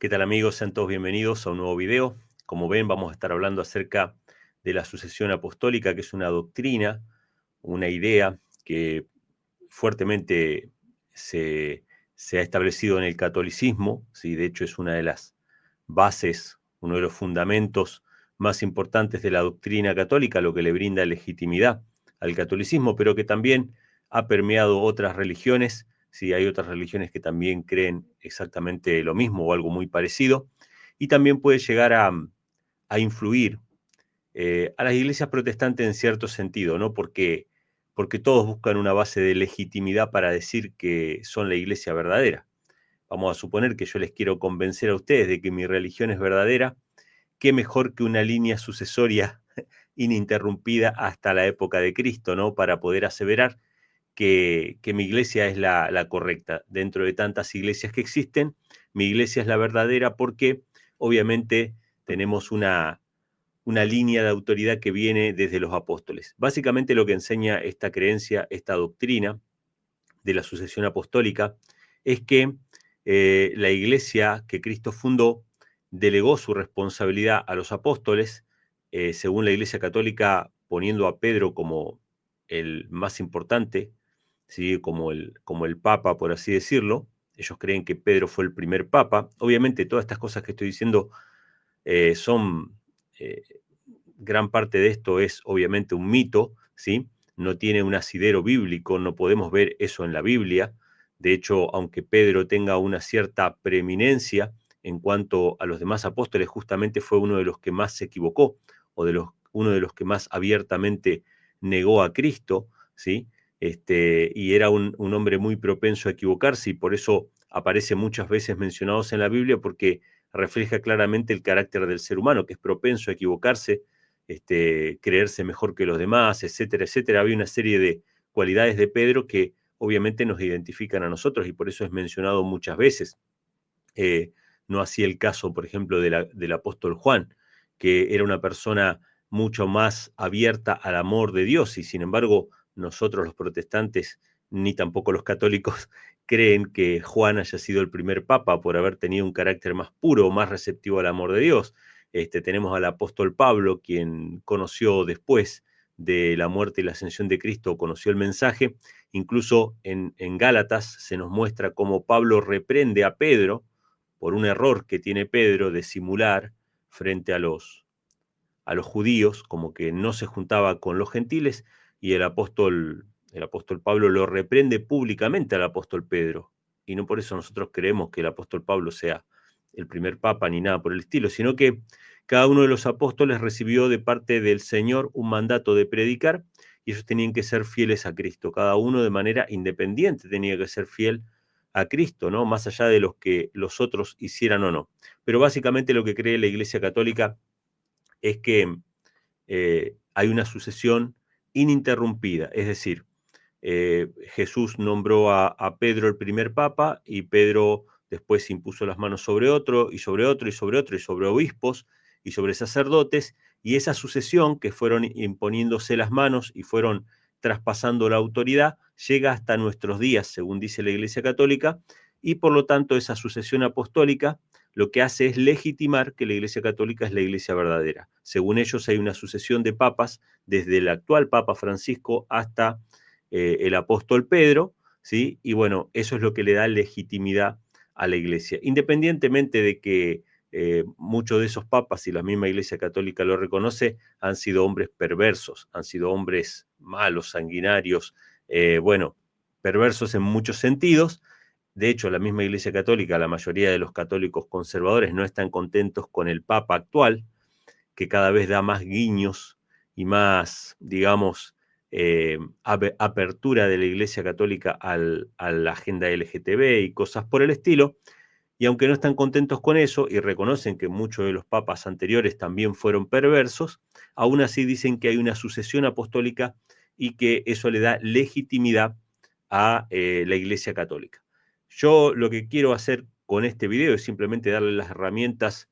¿Qué tal amigos? Sean todos bienvenidos a un nuevo video. Como ven, vamos a estar hablando acerca de la sucesión apostólica, que es una doctrina, una idea que fuertemente se, se ha establecido en el catolicismo. ¿Sí? De hecho, es una de las bases, uno de los fundamentos más importantes de la doctrina católica, lo que le brinda legitimidad al catolicismo, pero que también ha permeado otras religiones. Sí, hay otras religiones que también creen exactamente lo mismo o algo muy parecido, y también puede llegar a influir a las iglesias protestantes en cierto sentido, ¿no? Porque todos buscan una base de legitimidad para decir que son la iglesia verdadera. Vamos a suponer que yo les quiero convencer a ustedes de que mi religión es verdadera. Qué mejor que una línea sucesoria ininterrumpida hasta la época de Cristo, ¿no? Para poder aseverar que mi iglesia es la correcta. Dentro de tantas iglesias que existen, mi iglesia es la verdadera porque obviamente tenemos una línea de autoridad que viene desde los apóstoles. Básicamente lo que enseña esta creencia, esta doctrina de la sucesión apostólica, es que la iglesia que Cristo fundó delegó su responsabilidad a los apóstoles, según la iglesia católica, poniendo a Pedro como el más importante, ¿sí? como el papa, por así decirlo. Ellos creen que Pedro fue el primer papa. Obviamente todas estas cosas que estoy diciendo son, gran parte de esto es obviamente un mito, ¿sí? No tiene un asidero bíblico, no podemos ver eso en la Biblia. De hecho, aunque Pedro tenga una cierta preeminencia en cuanto a los demás apóstoles, justamente fue uno de los que más se equivocó o uno de los que más abiertamente negó a Cristo, ¿sí? Y era un hombre muy propenso a equivocarse y por eso aparece muchas veces mencionados en la Biblia porque refleja claramente el carácter del ser humano, que es propenso a equivocarse, creerse mejor que los demás, etcétera, etcétera. Había una serie de cualidades de Pedro que obviamente nos identifican a nosotros y por eso es mencionado muchas veces. Eh, no así el caso, por ejemplo, del apóstol Juan, que era una persona mucho más abierta al amor de Dios y sin embargo nosotros los protestantes, ni tampoco los católicos, creen que Juan haya sido el primer papa por haber tenido un carácter más puro, más receptivo al amor de Dios. Tenemos al apóstol Pablo, quien conoció después de la muerte y la ascensión de Cristo, conoció el mensaje. Incluso en Gálatas se nos muestra cómo Pablo reprende a Pedro por un error que tiene Pedro de simular frente a los judíos, como que no se juntaba con los gentiles, y el apóstol Pablo lo reprende públicamente al apóstol Pedro. Y no por eso nosotros creemos que el apóstol Pablo sea el primer papa ni nada por el estilo, sino que cada uno de los apóstoles recibió de parte del Señor un mandato de predicar y ellos tenían que ser fieles a Cristo. Cada uno de manera independiente tenía que ser fiel a Cristo, ¿no? Más allá de los que los otros hicieran o no. Pero básicamente lo que cree la Iglesia Católica es que hay una sucesión ininterrumpida, es decir, Jesús nombró a Pedro el primer papa y Pedro después impuso las manos sobre otro y sobre otro y sobre otro y sobre obispos y sobre sacerdotes, y esa sucesión que fueron imponiéndose las manos y fueron traspasando la autoridad llega hasta nuestros días, según dice la Iglesia Católica, y por lo tanto esa sucesión apostólica lo que hace es legitimar que la Iglesia Católica es la Iglesia verdadera. Según ellos hay una sucesión de papas desde el actual Papa Francisco hasta el apóstol Pedro, ¿sí? Y bueno, eso es lo que le da legitimidad a la Iglesia. Independientemente de que muchos de esos papas, y la misma Iglesia Católica lo reconoce, han sido hombres perversos, han sido hombres malos, sanguinarios, bueno, perversos en muchos sentidos. De hecho, la misma Iglesia Católica, la mayoría de los católicos conservadores no están contentos con el Papa actual, que cada vez da más guiños y más, digamos, apertura de la Iglesia Católica a la agenda LGTB y cosas por el estilo. Y aunque no están contentos con eso y reconocen que muchos de los papas anteriores también fueron perversos, aún así dicen que hay una sucesión apostólica y que eso le da legitimidad a la Iglesia Católica. Yo lo que quiero hacer con este video es simplemente darle las herramientas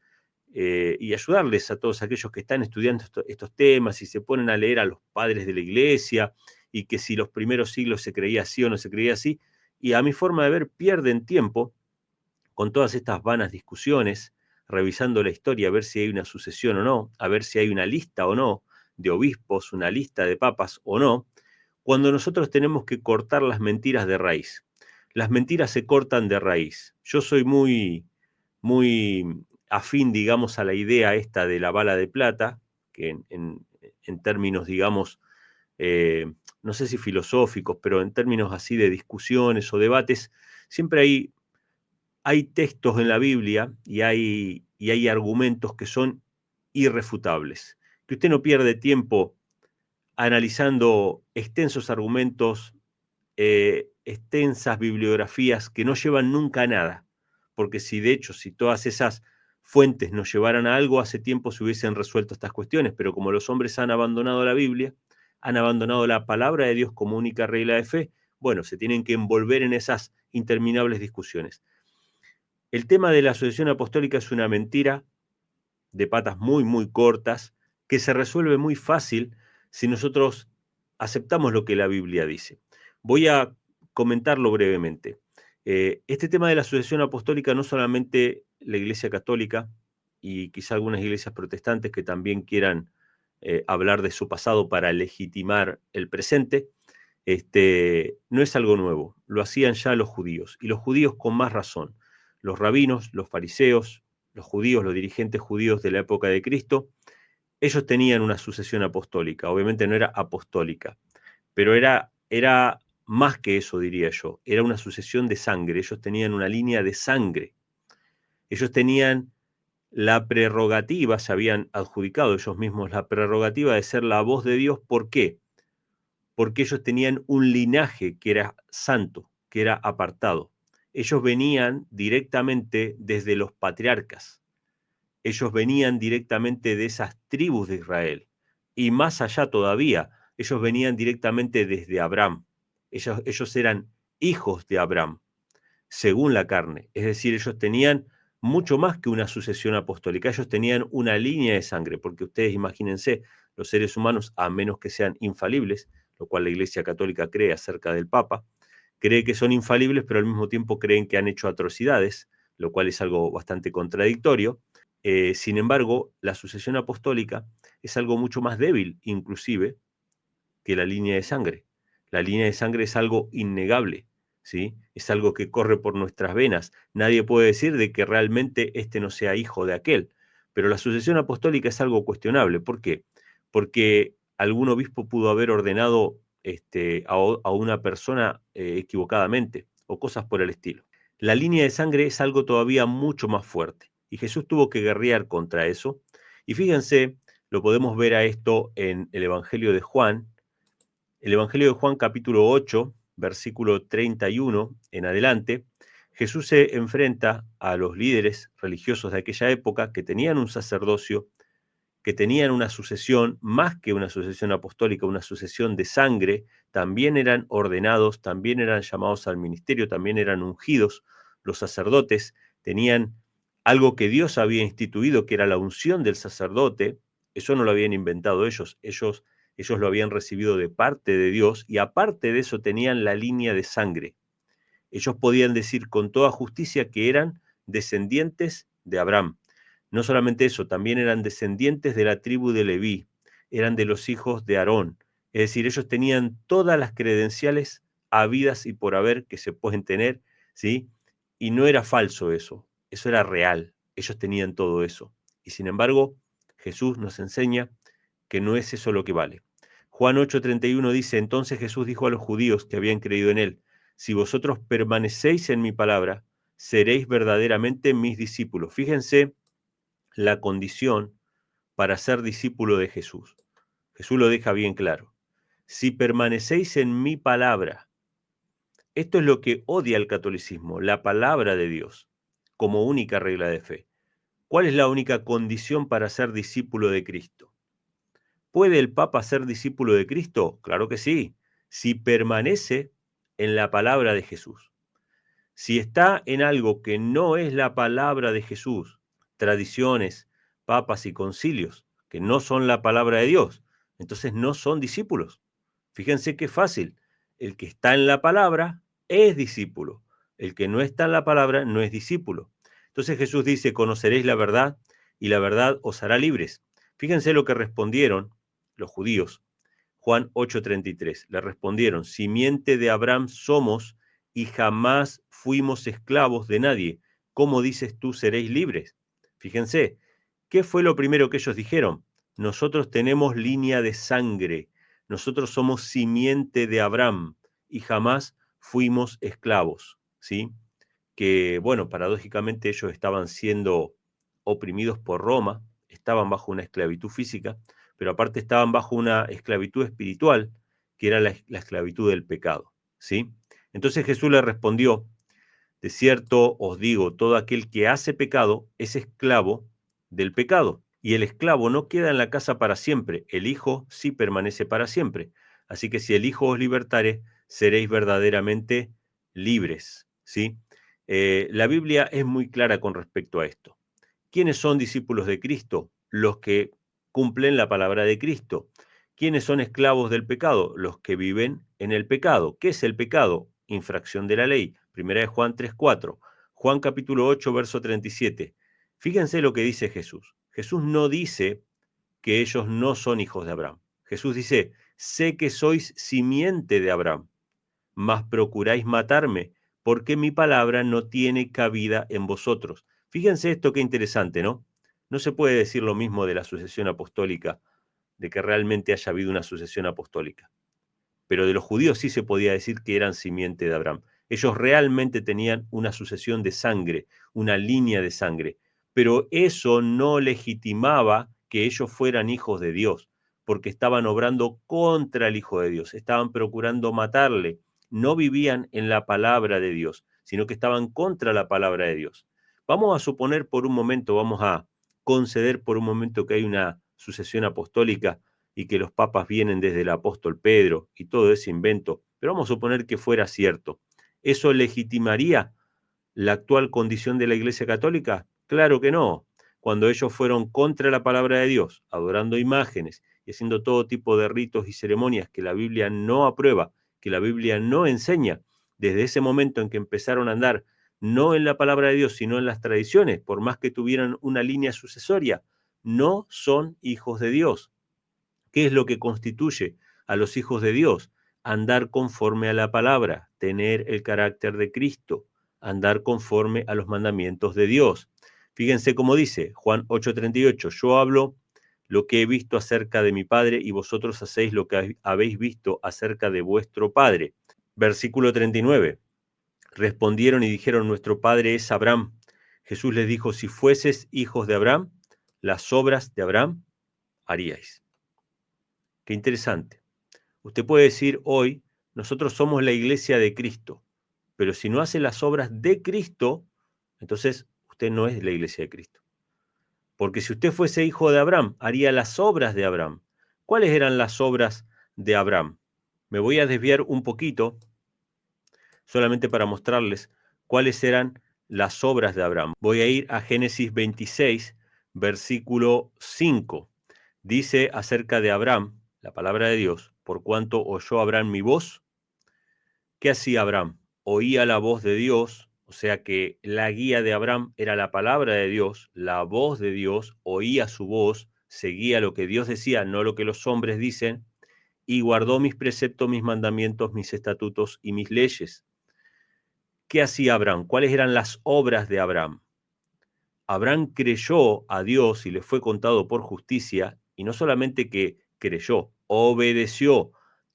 y ayudarles a todos aquellos que están estudiando estos temas y se ponen a leer a los padres de la iglesia y que si los primeros siglos se creía así o no se creía así, y a mi forma de ver pierden tiempo con todas estas vanas discusiones, revisando la historia a ver si hay una sucesión o no, a ver si hay una lista o no de obispos, una lista de papas o no, cuando nosotros tenemos que cortar las mentiras de raíz. Las mentiras se cortan de raíz. Yo soy muy afín, digamos, a la idea esta de la bala de plata, que en términos, digamos, no sé si filosóficos, pero en términos así de discusiones o debates, siempre hay textos en la Biblia y hay argumentos que son irrefutables. Que usted no pierde tiempo analizando extensos argumentos, extensas bibliografías que no llevan nunca a nada, porque si todas esas fuentes nos llevaran a algo, hace tiempo se hubiesen resuelto estas cuestiones, pero como los hombres han abandonado la Biblia, han abandonado la palabra de Dios como única regla de fe, bueno, se tienen que envolver en esas interminables discusiones. El tema de la sucesión apostólica es una mentira de patas muy cortas que se resuelve muy fácil si nosotros aceptamos lo que la Biblia dice. Voy a comentarlo brevemente. Este tema de la sucesión apostólica no solamente la Iglesia Católica y quizá algunas iglesias protestantes que también quieran hablar de su pasado para legitimar el presente, no es algo nuevo, lo hacían ya los judíos, y los judíos con más razón. Los rabinos, los fariseos, los judíos, los dirigentes judíos de la época de Cristo, ellos tenían una sucesión apostólica, obviamente no era apostólica, pero era más que eso, diría yo, era una sucesión de sangre, ellos tenían una línea de sangre, ellos tenían la prerrogativa, se habían adjudicado ellos mismos la prerrogativa de ser la voz de Dios. ¿Por qué? Porque ellos tenían un linaje que era santo, que era apartado. Ellos venían directamente desde los patriarcas, ellos venían directamente de esas tribus de Israel, y más allá todavía, ellos venían directamente desde Abraham. Ellos eran hijos de Abraham, según la carne, es decir, ellos tenían mucho más que una sucesión apostólica, ellos tenían una línea de sangre, porque ustedes imagínense, los seres humanos, a menos que sean infalibles, lo cual la Iglesia Católica cree acerca del Papa, cree que son infalibles, pero al mismo tiempo creen que han hecho atrocidades, lo cual es algo bastante contradictorio. Sin embargo, la sucesión apostólica es algo mucho más débil, inclusive, que la línea de sangre. La línea de sangre es algo innegable, ¿sí? Es algo que corre por nuestras venas. Nadie puede decir de que realmente este no sea hijo de aquel. Pero la sucesión apostólica es algo cuestionable. ¿Por qué? Porque algún obispo pudo haber ordenado a una persona equivocadamente o cosas por el estilo. La línea de sangre es algo todavía mucho más fuerte y Jesús tuvo que guerrear contra eso. Y fíjense, lo podemos ver a esto en el Evangelio de Juan. El Evangelio de Juan capítulo 8, versículo 31 en adelante, Jesús se enfrenta a los líderes religiosos de aquella época que tenían un sacerdocio, que tenían una sucesión, más que una sucesión apostólica, una sucesión de sangre, también eran ordenados, también eran llamados al ministerio, también eran ungidos. Los sacerdotes tenían algo que Dios había instituido, que era la unción del sacerdote. Eso no lo habían inventado ellos lo habían recibido de parte de Dios, y aparte de eso tenían la línea de sangre. Ellos podían decir con toda justicia que eran descendientes de Abraham. No solamente eso, también eran descendientes de la tribu de Leví, eran de los hijos de Aarón. Es decir, ellos tenían todas las credenciales habidas y por haber que se pueden tener, ¿sí? Y no era falso eso era real. Ellos tenían todo eso. Y sin embargo, Jesús nos enseña que no es eso lo que vale. Juan 8:31 dice: entonces Jesús dijo a los judíos que habían creído en él: si vosotros permanecéis en mi palabra, seréis verdaderamente mis discípulos. Fíjense la condición para ser discípulo de Jesús. Jesús lo deja bien claro. Si permanecéis en mi palabra, esto es lo que odia el catolicismo, la palabra de Dios, como única regla de fe. ¿Cuál es la única condición para ser discípulo de Cristo? ¿Puede el Papa ser discípulo de Cristo? Claro que sí, si permanece en la palabra de Jesús. Si está en algo que no es la palabra de Jesús, tradiciones, papas y concilios, que no son la palabra de Dios, entonces no son discípulos. Fíjense qué fácil. El que está en la palabra es discípulo. El que no está en la palabra no es discípulo. Entonces Jesús dice, conoceréis la verdad y la verdad os hará libres. Fíjense lo que respondieron los judíos. Juan 8:33. Le respondieron, simiente de Abraham somos y jamás fuimos esclavos de nadie. ¿Cómo dices tú seréis libres? Fíjense, ¿qué fue lo primero que ellos dijeron? Nosotros tenemos línea de sangre, nosotros somos simiente de Abraham y jamás fuimos esclavos, ¿sí? Que, bueno, paradójicamente ellos estaban siendo oprimidos por Roma, estaban bajo una esclavitud física, pero aparte estaban bajo una esclavitud espiritual, que era la esclavitud del pecado, ¿sí? Entonces Jesús le respondió, de cierto os digo, todo aquel que hace pecado es esclavo del pecado, y el esclavo no queda en la casa para siempre, el Hijo sí permanece para siempre. Así que si el Hijo os libertare, seréis verdaderamente libres, ¿sí? La Biblia es muy clara con respecto a esto. ¿Quiénes son discípulos de Cristo? Los que cumplen la palabra de Cristo. ¿Quiénes son esclavos del pecado? Los que viven en el pecado. ¿Qué es el pecado? Infracción de la ley. Primera de Juan 3:4. Juan capítulo 8, verso 37. Fíjense lo que dice Jesús. Jesús no dice que ellos no son hijos de Abraham. Jesús dice, sé que sois simiente de Abraham, mas procuráis matarme, porque mi palabra no tiene cabida en vosotros. Fíjense esto qué interesante, ¿no? No se puede decir lo mismo de la sucesión apostólica, de que realmente haya habido una sucesión apostólica. Pero de los judíos sí se podía decir que eran simiente de Abraham. Ellos realmente tenían una sucesión de sangre, una línea de sangre, pero eso no legitimaba que ellos fueran hijos de Dios, porque estaban obrando contra el Hijo de Dios, estaban procurando matarle, no vivían en la palabra de Dios, sino que estaban contra la palabra de Dios. Vamos a suponer por un momento, vamos a conceder por un momento que hay una sucesión apostólica y que los papas vienen desde el apóstol Pedro y todo ese invento, pero vamos a suponer que fuera cierto. ¿Eso legitimaría la actual condición de la Iglesia Católica? Claro que no. Cuando ellos fueron contra la palabra de Dios, adorando imágenes y haciendo todo tipo de ritos y ceremonias que la Biblia no aprueba, que la Biblia no enseña, desde ese momento en que empezaron a andar no en la palabra de Dios, sino en las tradiciones, por más que tuvieran una línea sucesoria, no son hijos de Dios. ¿Qué es lo que constituye a los hijos de Dios? Andar conforme a la palabra, tener el carácter de Cristo, andar conforme a los mandamientos de Dios. Fíjense cómo dice Juan 8:38, yo hablo lo que he visto acerca de mi Padre y vosotros hacéis lo que habéis visto acerca de vuestro Padre. Versículo 39, respondieron y dijeron, nuestro Padre es Abraham. Jesús les dijo, si fueses hijos de Abraham, las obras de Abraham haríais. Qué interesante. Usted puede decir hoy, nosotros somos la iglesia de Cristo, pero si no hace las obras de Cristo, entonces usted no es la iglesia de Cristo. Porque si usted fuese hijo de Abraham, haría las obras de Abraham. ¿Cuáles eran las obras de Abraham? Me voy a desviar un poquito, solamente para mostrarles cuáles eran las obras de Abraham. Voy a ir a Génesis 26, versículo 5. Dice acerca de Abraham, la palabra de Dios, por cuanto oyó Abraham mi voz. ¿Qué hacía Abraham? Oía la voz de Dios, o sea que la guía de Abraham era la palabra de Dios, la voz de Dios, oía su voz, seguía lo que Dios decía, no lo que los hombres dicen, y guardó mis preceptos, mis mandamientos, mis estatutos y mis leyes. ¿Qué hacía Abraham? ¿Cuáles eran las obras de Abraham? Abraham creyó a Dios y le fue contado por justicia, y no solamente que creyó, obedeció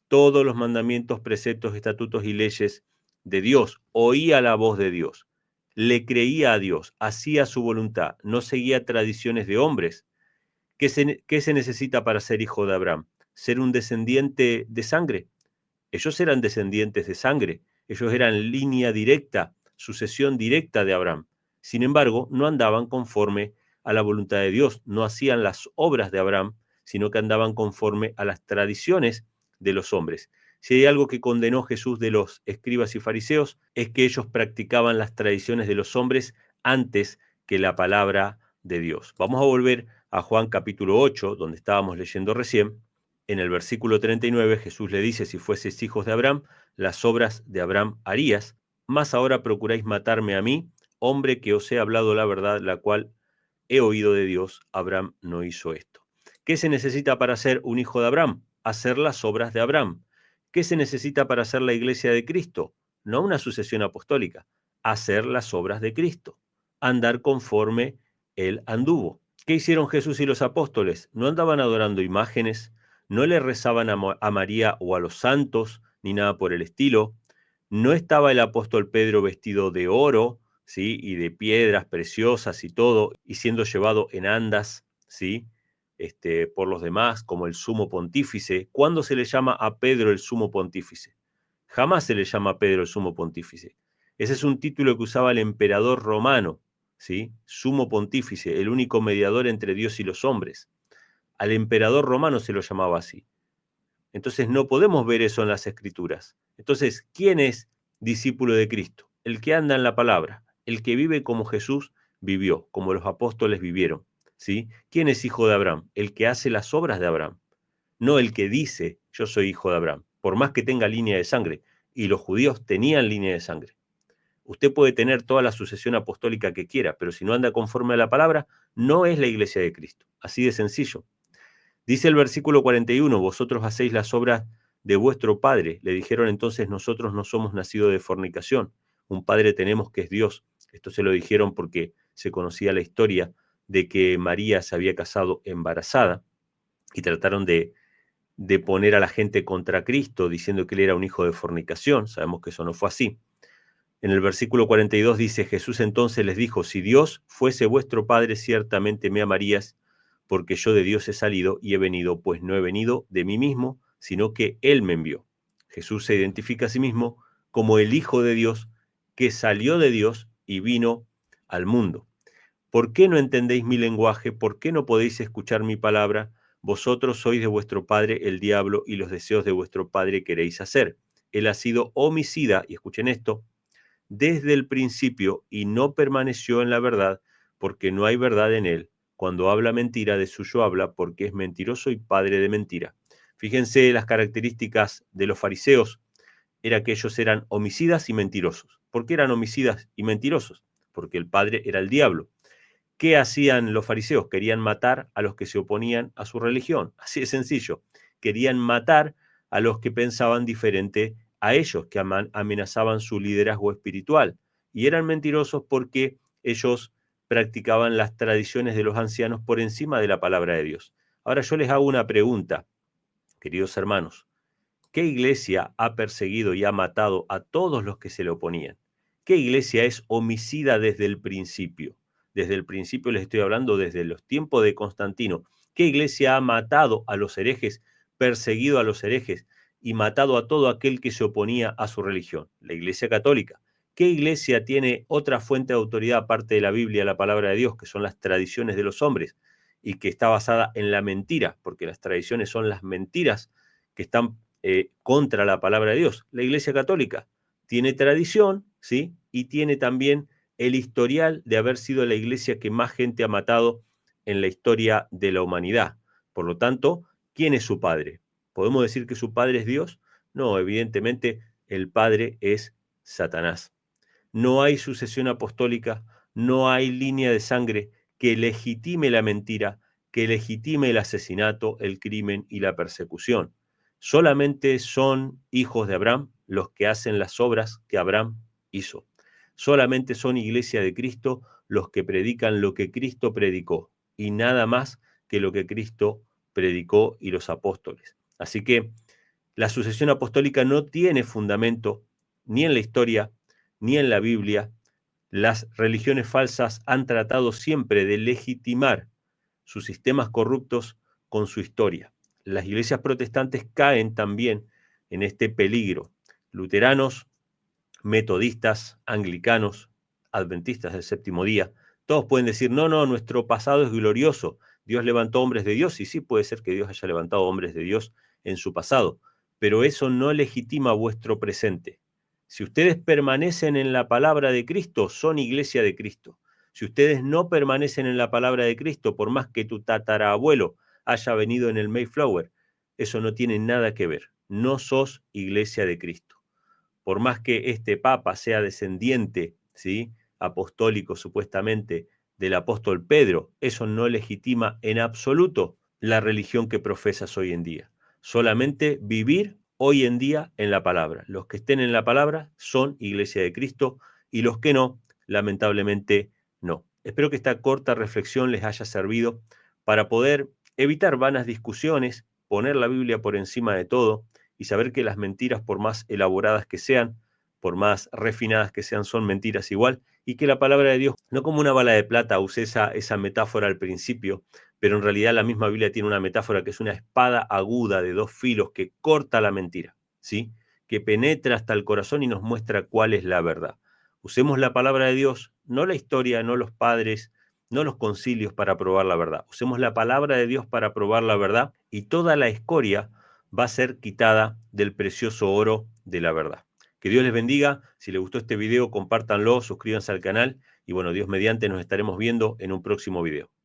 todos los mandamientos, preceptos, estatutos y leyes de Dios, oía la voz de Dios, le creía a Dios, hacía su voluntad, no seguía tradiciones de hombres. ¿Qué se necesita para ser hijo de Abraham? ¿Ser un descendiente de sangre? Ellos eran descendientes de sangre, ellos eran línea directa, sucesión directa de Abraham. Sin embargo, no andaban conforme a la voluntad de Dios, no hacían las obras de Abraham, sino que andaban conforme a las tradiciones de los hombres. Si hay algo que condenó Jesús de los escribas y fariseos, es que ellos practicaban las tradiciones de los hombres antes que la palabra de Dios. Vamos a volver a Juan capítulo 8, donde estábamos leyendo recién. En el versículo 39 Jesús le dice, si fueses hijos de Abraham, las obras de Abraham harías. mas ahora procuráis matarme a mí, hombre que os he hablado la verdad, la cual he oído de Dios. Abraham no hizo esto. ¿Qué se necesita para ser un hijo de Abraham? Hacer las obras de Abraham. ¿Qué se necesita para ser la iglesia de Cristo? No una sucesión apostólica, hacer las obras de Cristo, andar conforme él anduvo. ¿Qué hicieron Jesús y los apóstoles? No andaban adorando imágenes, no le rezaban a María o a los santos, ni nada por el estilo. No estaba el apóstol Pedro vestido de oro, ¿sí? Y de piedras preciosas y todo, y siendo llevado en andas, ¿sí? Por los demás, como el sumo pontífice. ¿Cuándo se le llama a Pedro el sumo pontífice? Jamás se le llama a Pedro el sumo pontífice. Ese es un título que usaba el emperador romano, ¿sí? Sumo pontífice, el único mediador entre Dios y los hombres. Al emperador romano se lo llamaba así. Entonces no podemos ver eso en las escrituras. Entonces, ¿quién es discípulo de Cristo? El que anda en la palabra, el que vive como Jesús vivió, como los apóstoles vivieron, ¿sí? ¿Quién es hijo de Abraham? El que hace las obras de Abraham, no el que dice yo soy hijo de Abraham, por más que tenga línea de sangre, y los judíos tenían línea de sangre. Usted puede tener toda la sucesión apostólica que quiera, pero si no anda conforme a la palabra, no es la iglesia de Cristo. Así de sencillo. Dice el versículo 41, vosotros hacéis las obras de vuestro padre. Le dijeron entonces, nosotros no somos nacidos de fornicación. Un padre tenemos que es Dios. Esto se lo dijeron porque se conocía la historia de que María se había casado embarazada y trataron de poner a la gente contra Cristo diciendo que él era un hijo de fornicación. Sabemos que eso no fue así. En el versículo 42 dice, Jesús entonces les dijo, si Dios fuese vuestro Padre, ciertamente me amarías, porque yo de Dios he salido y he venido, pues no he venido de mí mismo, sino que Él me envió. Jesús se identifica a sí mismo como el Hijo de Dios, que salió de Dios y vino al mundo. ¿Por qué no entendéis mi lenguaje? ¿Por qué no podéis escuchar mi palabra? Vosotros sois de vuestro padre el diablo y los deseos de vuestro padre queréis hacer. Él ha sido homicida, y escuchen esto, desde el principio y no permaneció en la verdad, porque no hay verdad en él. Cuando habla mentira, de suyo habla, porque es mentiroso y padre de mentira. Fíjense las características de los fariseos, era que ellos eran homicidas y mentirosos. ¿Por qué eran homicidas y mentirosos? Porque el padre era el diablo. ¿Qué hacían los fariseos? Querían matar a los que se oponían a su religión. Así de sencillo. Querían matar a los que pensaban diferente a ellos, que amenazaban su liderazgo espiritual. Y eran mentirosos porque ellos practicaban las tradiciones de los ancianos por encima de la palabra de Dios. Ahora yo les hago una pregunta, queridos hermanos. ¿Qué iglesia ha perseguido y ha matado a todos los que se le oponían? ¿Qué iglesia es homicida desde el principio? Desde el principio les estoy hablando desde los tiempos de Constantino. ¿Qué iglesia ha matado a los herejes, perseguido a los herejes y matado a todo aquel que se oponía a su religión? La Iglesia Católica. ¿Qué iglesia tiene otra fuente de autoridad aparte de la Biblia, la palabra de Dios, que son las tradiciones de los hombres y que está basada en la mentira? Porque las tradiciones son las mentiras que están contra la palabra de Dios. La Iglesia Católica tiene tradición, ¿sí? Y tiene también el historial de haber sido la iglesia que más gente ha matado en la historia de la humanidad. Por lo tanto, ¿quién es su padre? ¿Podemos decir que su padre es Dios? No, evidentemente el padre es Satanás. No hay sucesión apostólica, no hay línea de sangre que legitime la mentira, que legitime el asesinato, el crimen y la persecución. Solamente son hijos de Abraham los que hacen las obras que Abraham hizo. Solamente son iglesia de Cristo los que predican lo que Cristo predicó y nada más que lo que Cristo predicó y los apóstoles. Así que la sucesión apostólica no tiene fundamento ni en la historia ni en la Biblia. Las religiones falsas han tratado siempre de legitimar sus sistemas corruptos con su historia. Las iglesias protestantes caen también en este peligro. Luteranos, metodistas, anglicanos, adventistas del séptimo día, todos pueden decir, no, no, nuestro pasado es glorioso, Dios levantó hombres de Dios, y sí puede ser que Dios haya levantado hombres de Dios en su pasado, pero eso no legitima vuestro presente. Si ustedes permanecen en la palabra de Cristo, son iglesia de Cristo. Si ustedes no permanecen en la palabra de Cristo, por más que tu tatarabuelo haya venido en el Mayflower, eso no tiene nada que ver. No sos iglesia de Cristo. por más que este papa sea descendiente, ¿sí?, apostólico supuestamente del apóstol Pedro, eso no legitima en absoluto la religión que profesas hoy en día. Solamente vivir hoy en día en la palabra. Los que estén en la palabra son Iglesia de Cristo y los que no, lamentablemente no. Espero que esta corta reflexión les haya servido para poder evitar vanas discusiones, poner la Biblia por encima de todo y saber que las mentiras, por más elaboradas que sean, por más refinadas que sean, son mentiras igual, y que la palabra de Dios, no como una bala de plata, usé esa metáfora al principio, pero en realidad la misma Biblia tiene una metáfora que es una espada aguda de dos filos que corta la mentira, ¿sí?, que penetra hasta el corazón y nos muestra cuál es la verdad. Usemos la palabra de Dios, no la historia, no los padres, no los concilios para probar la verdad. Usemos la palabra de Dios para probar la verdad y toda la escoria va a ser quitada del precioso oro de la verdad. Que Dios les bendiga. Si les gustó este video, compártanlo, suscríbanse al canal y bueno, Dios mediante nos estaremos viendo en un próximo video.